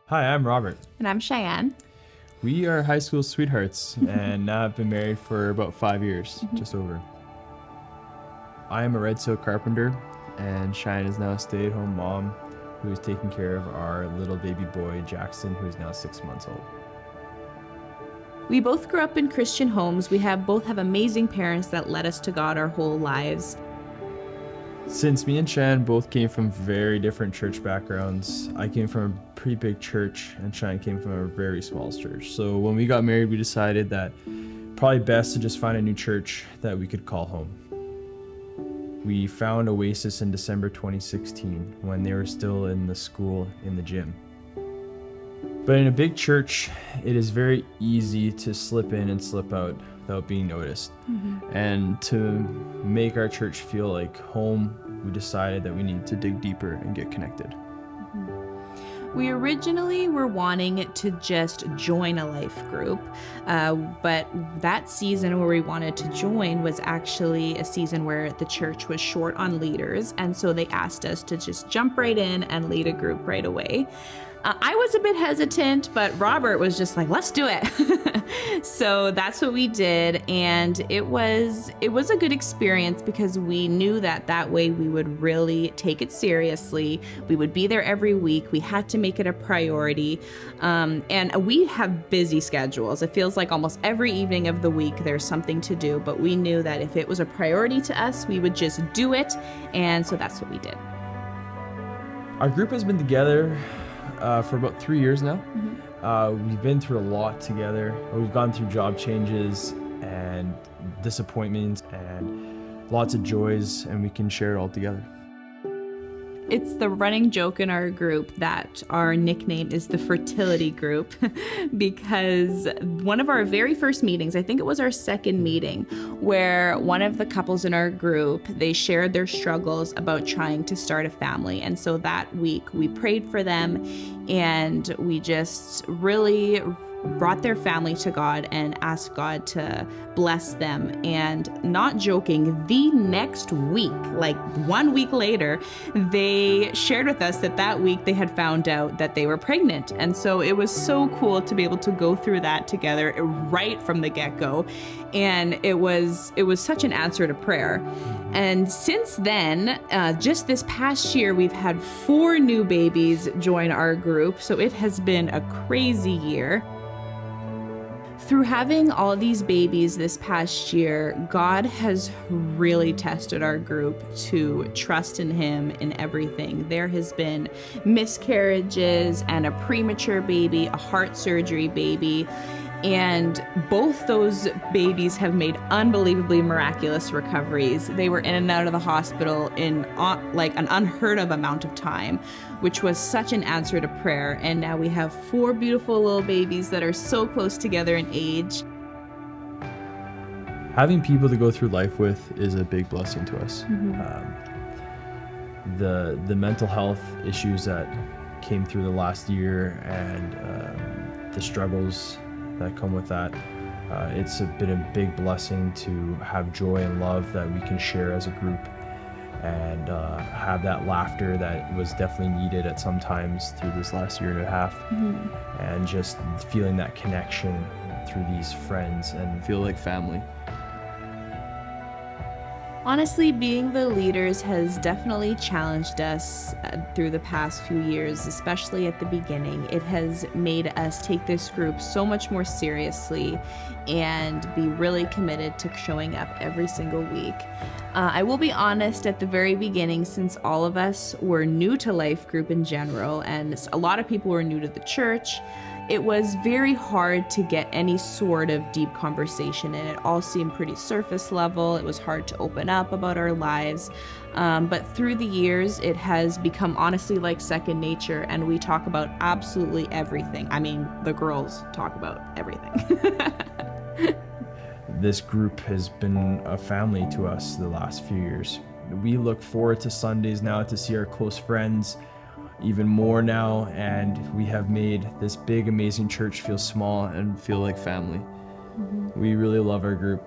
Hi, I'm Robert. And I'm Chyanne. We are high school sweethearts and now have been married for about 5 years, just over. I am a red silk carpenter, and Chyanne is now a stay-at-home mom who is taking care of our little baby boy, Jackson, who is now 6 months old. We both grew up in Christian homes. We both have amazing parents that led us to God our whole lives. Since me and Chyanne both came from very different church backgrounds, I came from a pretty big church and Chyanne came from a very small church. So when we got married, we decided that probably best to just find a new church that we could call home. We found Oasis in December 2016 when they were still in the school in the gym. But in a big church, it is very easy to slip in and slip out without being noticed. And to make our church feel like home, we decided that we needed to dig deeper and get connected. We originally were wanting to just join a life group, but that season where we wanted to join was actually a season where the church was short on leaders, and so they asked us to just jump right in and lead a group right away. I was a bit hesitant, but Robert was just like, let's do it. So that's what we did. And it was a good experience because we knew that way we would really take it seriously. We would be there every week. We had to make it a priority. And we have busy schedules. It feels like almost every evening of the week there's something to do, but we knew that if it was a priority to us, we would just do it. And so that's what we did. Our group has been together for about 3 years now. We've been through a lot together. We've gone through job changes and disappointments and lots of joys, and we can share it all together. It's the running joke in our group that our nickname is the fertility group because one of our very first meetings, I think it was our second meeting, where one of the couples in our group, they shared their struggles about trying to start a family. And so that week we prayed for them and we just really brought their family to God and asked God to bless them. And not joking, the next week, like 1 week later, they shared with us that week they had found out that they were pregnant. And so it was so cool to be able to go through that together right from the get-go. And it was such an answer to prayer. And since then, just this past year, we've had 4 new babies join our group. So it has been a crazy year. Through having all these babies this past year, God has really tested our group to trust in Him in everything. There has been miscarriages and a premature baby, a heart surgery baby, and both those babies have made unbelievably miraculous recoveries. They were in and out of the hospital in like an unheard of amount of time, which was such an answer to prayer. And now we have 4 beautiful little babies that are so close together in age. Having people to go through life with is a big blessing to us. The mental health issues that came through the last year and the struggles that come with that, it's been a big blessing to have joy and love that we can share as a group and have that laughter that was definitely needed at some times through this last year and a half, and just feeling that connection through these friends and feel like family. Honestly, being the leaders has definitely challenged us through the past few years, especially at the beginning. It has made us take this group so much more seriously and be really committed to showing up every single week. I will be honest, at the very beginning, since all of us were new to life group in general, and a lot of people were new to the church, it was very hard to get any sort of deep conversation, and it all seemed pretty surface level. It was hard to open up about our lives. But through the years, it has become honestly like second nature, and we talk about absolutely everything. I mean, the girls talk about everything. This group has been a family to us the last few years. We look forward to Sundays now to see our close friends even more now, and we have made this big, amazing church feel small and feel like family. We really love our group.